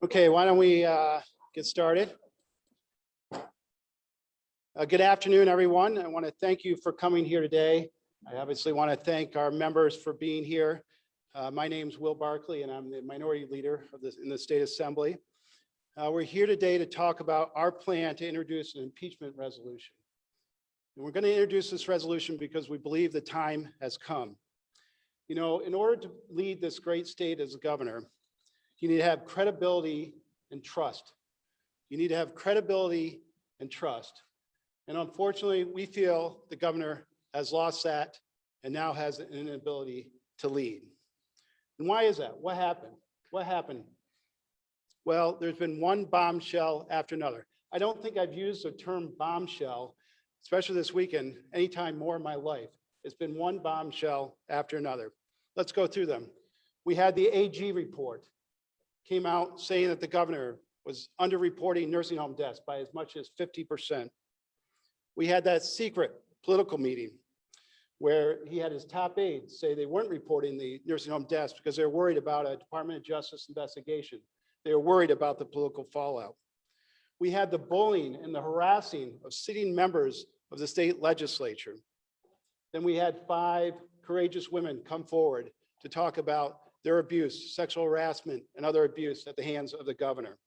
Okay, why don't we get started? Good afternoon, everyone. I want to thank you for coming here today. I obviously want to thank our members for being here. My name is Will Barkley, and I'm the minority leader of this in the State Assembly. We're here today to talk about our plan to introduce an impeachment resolution. And we're going to introduce this resolution because we believe the time has come. You know, in order to lead this great state as a governor, you need to have credibility and trust. You need to have credibility and trust. And unfortunately, we feel the governor has lost that and now has an inability to lead. And why is that? What happened? What happened? Well, there's been one bombshell after another. I don't think I've used the term bombshell, especially this weekend, anytime more in my life. It's been one bombshell after another. Let's go through them. We had the AG report. Came out saying that the governor was underreporting nursing home deaths by as much as 50%. We had that secret political meeting where he had his top aides say they weren't reporting the nursing home deaths because they're worried about a Department of Justice investigation. They were worried about the political fallout. We had the bullying and the harassing of sitting members of the state legislature. Then we had 5 courageous women come forward to talk about their abuse, sexual harassment, and other abuse at the hands of the governor.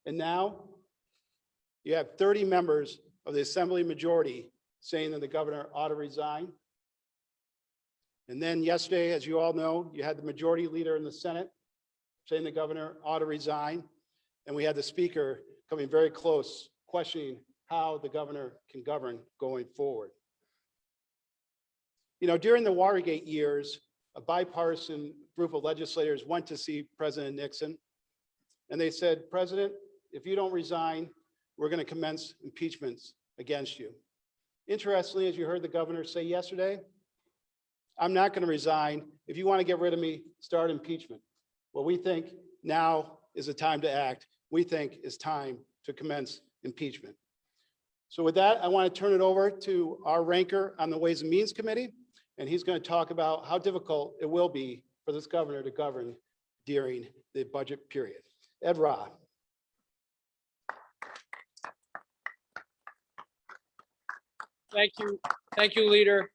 And now you have 30 members of the Assembly majority saying that the governor ought to resign. And then yesterday, as you all know, you had the majority leader in the Senate saying the governor ought to resign. And we had the speaker coming very close, questioning how the governor can govern going forward. You know, during the Watergate years, a bipartisan group of legislators went to see President Nixon, and they said, President, if you don't resign, we're going to commence impeachments against you. Interestingly, as you heard the governor say yesterday, I'm not going to resign. If you want to get rid of me, start impeachment. Well, we think now is the time to act. We think it's time to commence impeachment. So with that, I want to turn it over to our ranker on the Ways and Means Committee, and he's going to talk about how difficult it will be for this governor to govern during the budget period. Ed Ra. Thank you, Leader.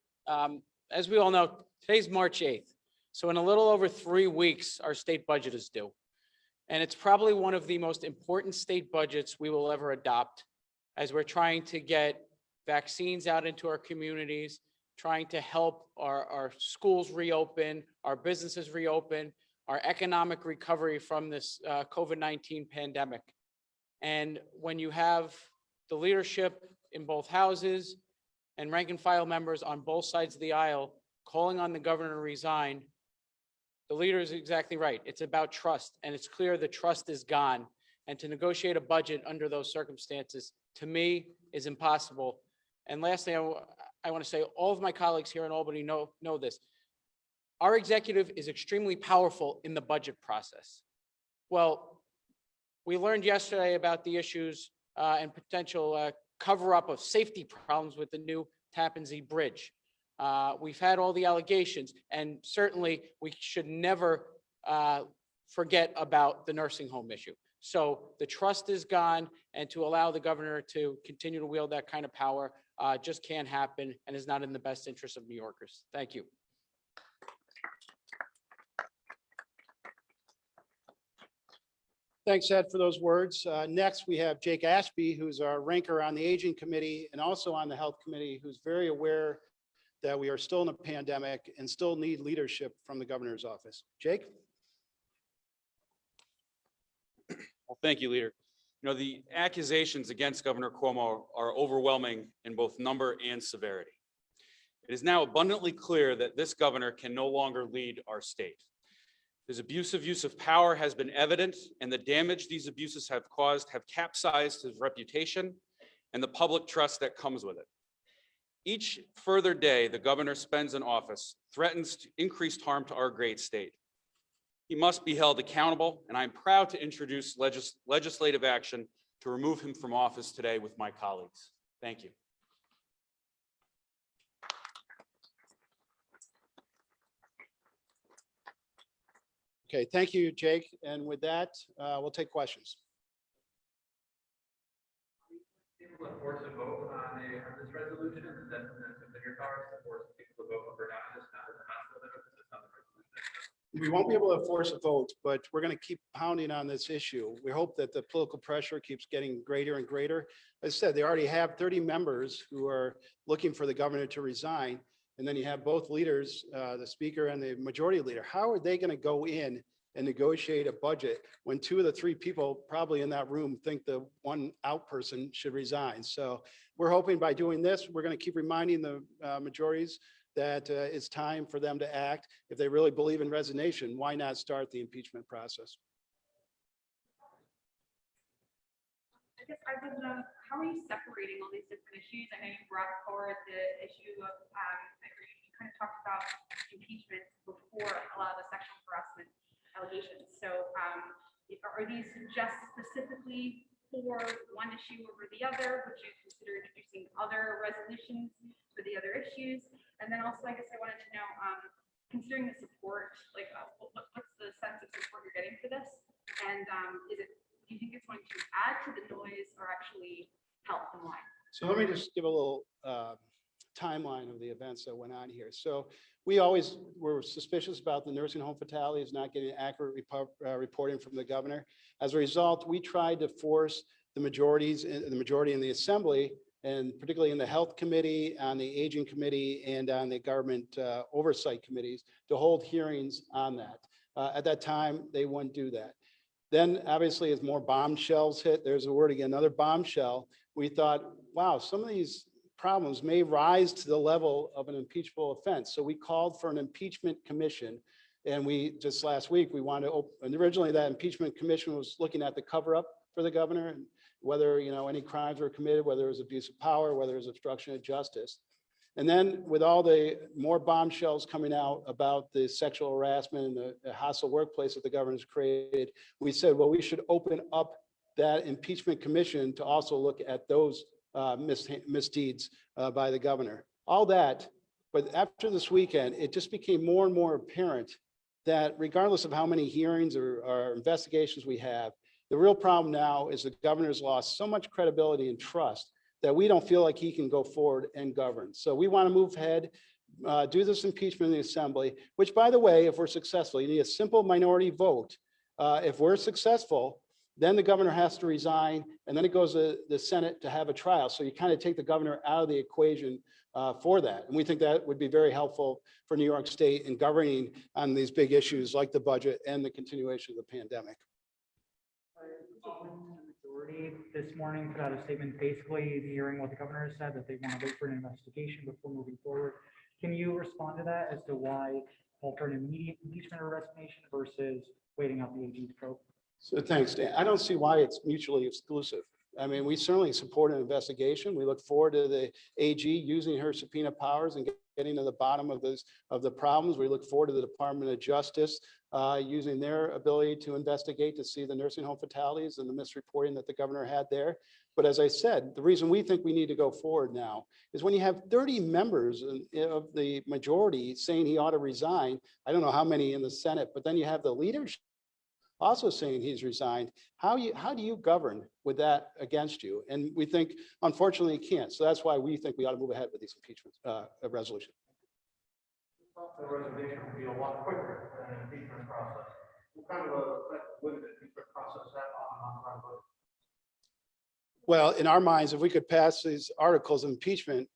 As we all know, today's March 8th. So in a little over 3 weeks, our state budget is due. And it's probably one of the most important state budgets we will ever adopt as we're trying to get vaccines out into our communities, trying to help our schools reopen, our businesses reopen, our economic recovery from this COVID-19 pandemic. And when you have the leadership in both houses and rank and file members on both sides of the aisle calling on the governor to resign, the leader is exactly right. It's about trust, and it's clear the trust is gone. And to negotiate a budget under those circumstances, to me, is impossible. And lastly, I want to say all of my colleagues here in Albany know this. Our executive is extremely powerful in the budget process. Well, we learned yesterday about the issues and potential cover-up of safety problems with the new Tappan Zee Bridge. We've had all the allegations, and certainly we should never forget about the nursing home issue. So the trust is gone, and to allow the governor to continue to wield that kind of power just can't happen and is not in the best interest of New Yorkers. Thank you. Thanks, Ed, for those words. Next, we have Jake Ashby, who's our ranker on the Aging Committee and also on the Health Committee, who's very aware that we are still in a pandemic and still need leadership from the governor's office. Jake? Well, thank you, Leader. You know, the accusations against Governor Cuomo are overwhelming in both number and severity. It is now abundantly clear that this governor can no longer lead our state. His abusive use of power has been evident, and the damage these abuses have caused have capsized his reputation and the public trust that comes with it. Each further day the governor spends in office threatens increased harm to our great state. He must be held accountable, and I'm proud to introduce legislative action to remove him from office today with my colleagues. Thank you. Okay, thank you, Jake. And with that, we'll take questions. People to force a vote on this resolution, is that something in your powers to force people to vote up or down this, not as a hospital, this is not the resolution. We won't be able to force a vote, but we're going to keep pounding on this issue. We hope that the political pressure keeps getting greater and greater. As I said, they already have 30 members who are looking for the governor to resign. And then you have both leaders, the speaker and the majority leader. How are they going to go in and negotiate a budget when 2 of the 3 people probably in that room think the one out person should resign? So we're hoping by doing this, we're going to keep reminding the majorities that it's time for them to act. If they really believe in resignation, why not start the impeachment process? I guess I would love, how are you separating all these different issues? I know you brought forward the issue of, you kind of talked about impeachment before a lot of the sexual harassment allegations. So are these just specifically for one issue over the other? Would you consider introducing other resolutions for the other issues? And then also, I guess I wanted to know, considering the support, like what's the sense of support you're getting for this? And do you think it's going to add to the noise or actually help and why? So let me just give a little timeline of the events that went on here. So we always were suspicious about the nursing home fatalities not getting accurate reporting from the governor. As a result, we tried to force the majority in the assembly, and particularly in the health committee, on the aging committee, and on the government oversight committees to hold hearings on that. At that time, they wouldn't do that. Then obviously as more bombshells hit, there's a word again, another bombshell, we thought, wow, some of these problems may rise to the level of an impeachable offense. So we called for an impeachment commission. And we just last week, we wanted to open, and originally that impeachment commission was looking at the cover up for the governor and whether, any crimes were committed, whether it was abuse of power, whether it was obstruction of justice. And then with all the more bombshells coming out about the sexual harassment and the hostile workplace that the governor's created, we said, well, we should open up that impeachment commission to also look at those misdeeds by the governor. All that, but after this weekend, it just became more and more apparent that regardless of how many hearings or investigations we have, the real problem now is the governor's lost so much credibility and trust that we don't feel like he can go forward and govern. So we want to move ahead, do this impeachment in the assembly, which, by the way, if we're successful, you need a simple minority vote. If we're successful, then the governor has to resign, and then it goes to the Senate to have a trial. So you kind of take the governor out of the equation for that. And we think that would be very helpful for New York State in governing on these big issues like the budget and the continuation of the pandemic. Majority this morning put out a statement basically hearing what the governor has said, that they want to wait for an investigation before moving forward. Can you respond to that as to why call for an immediate impeachment or resignation versus waiting out the AG's probe? So thanks, Dan. I don't see why it's mutually exclusive. I mean, we certainly support an investigation. We look forward to the AG using her subpoena powers and getting to the bottom of the problems. We look forward to the Department of Justice using their ability to investigate to see the nursing home fatalities and the misreporting that the governor had there. But as I said, the reason we think we need to go forward now is when you have 30 members of the majority saying he ought to resign. I don't know how many in the Senate, but then you have the leadership also saying he's resigned. How do you govern with that against you? And we think, unfortunately, you can't. So that's why we think we ought to move ahead with these impeachment resolution. The resignation would be a lot quicker than an impeachment process. What kind of would an impeachment process that on? Well, in our minds, if we could pass these articles of impeachment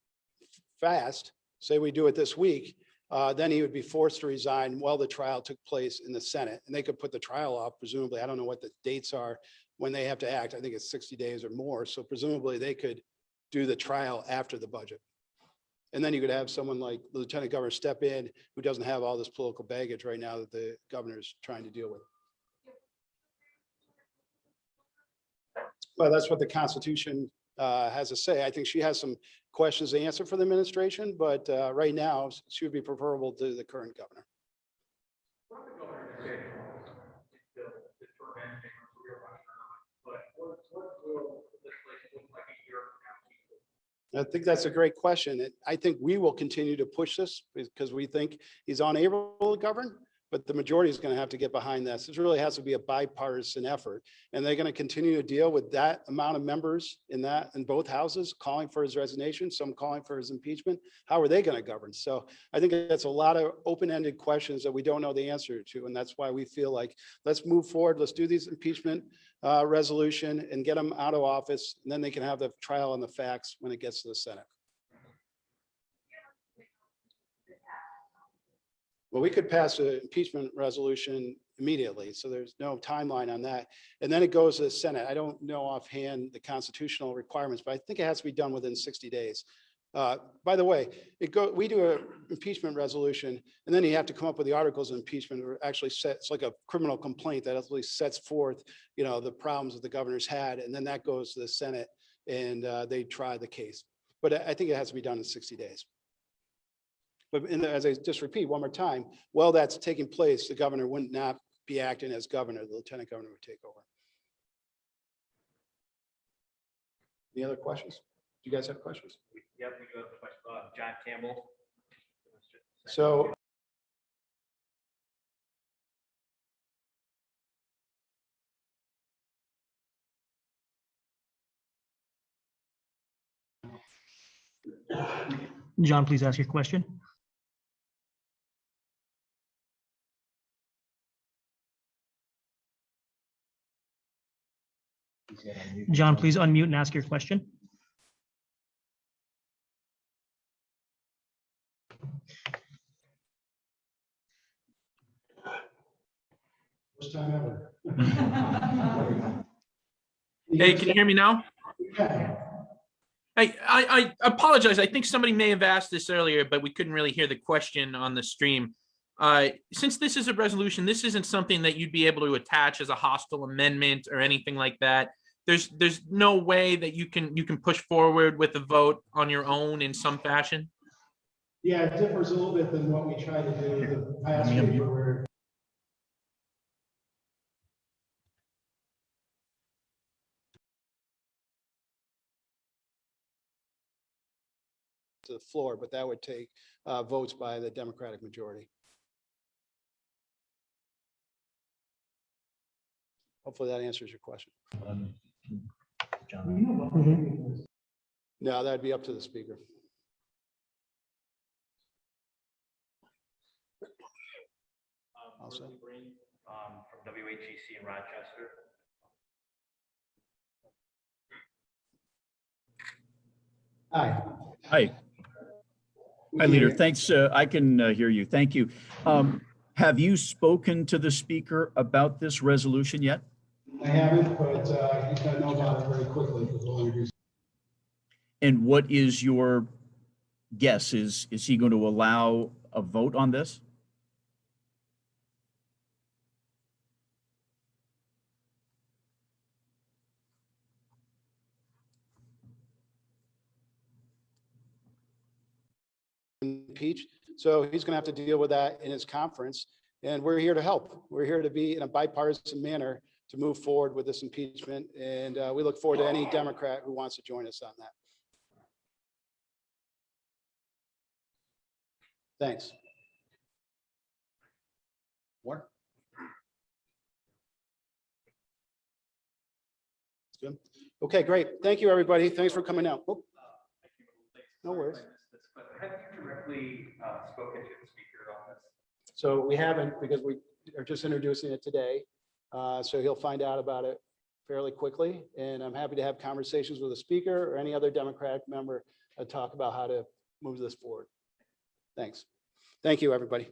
fast, say we do it this week, then he would be forced to resign while the trial took place in the Senate. And they could put the trial off, presumably. I don't know what the dates are when they have to act. I think it's 60 days or more. So presumably they could do the trial after the budget. And then you could have someone like the lieutenant governor step in who doesn't have all this political baggage right now that the governor's trying to deal with. Well, that's what the Constitution has to say. I think she has some questions to answer for the administration, but right now she would be preferable to the current governor. What the governor did this prevention was real but what will this place look like a year from now? I think that's a great question. I think we will continue to push this because we think he's unable to govern. but the majority is going to have to get behind this. This really has to be a bipartisan effort. And they're going to continue to deal with that amount of members in both houses calling for his resignation, some calling for his impeachment. How are they going to govern? So I think that's a lot of open-ended questions that we don't know the answer to. And that's why we feel like, let's move forward. Let's do these impeachment resolution and get them out of office. And then they can have the trial on the facts when it gets to the Senate. Well, we could pass an impeachment resolution immediately, so there's no timeline on that. And then it goes to the Senate. I don't know offhand the constitutional requirements, but I think it has to be done within 60 days. By the way, we do an impeachment resolution, and then you have to come up with the articles of impeachment. Or actually, it's like a criminal complaint that at least sets forth, the problems that the governor's had, and then that goes to the Senate, and they try the case. But I think it has to be done in 60 days. But as I just repeat one more time, while that's taking place, the governor would not be acting as governor. The lieutenant governor would take over. Any other questions? Do you guys have questions? Yep, we do have a question. John Campbell. So John, please ask your question. John, please unmute and ask your question. first time ever. Hey, can you hear me now? Hey, I apologize. I think somebody may have asked this earlier, but we couldn't really hear the question on the stream. Since this is a resolution, this isn't something that you'd be able to attach as a hostile amendment or anything like that. There's no way that you can push forward with a vote on your own in some fashion. Yeah, it differs a little bit than what we try to do with the past paper where to the floor, but that would take votes by the Democratic majority. Hopefully that answers your question. No, that'd be up to the speaker. From WHEC in Rochester. Hi. Hi. Hi, Leader. Thanks. I can hear you. Thank you. Have you spoken to the speaker about this resolution yet? I haven't, but he's going to know about it very quickly. And what is your guess? Is he going to allow a vote on this? Impeached. So he's going to have to deal with that in his conference. And we're here to help. We're here to be in a bipartisan manner to move forward with this impeachment. And we look forward to any Democrat who wants to join us on that. Thanks. More? Good. Okay, great. Thank you, everybody. Thanks for coming out. Oh. No worries. Have you directly spoken to the speaker on this? So we haven't, because we are just introducing it today. So he'll find out about it fairly quickly. And I'm happy to have conversations with the speaker or any other Democratic member to talk about how to move this forward. Thanks. Thank you, everybody.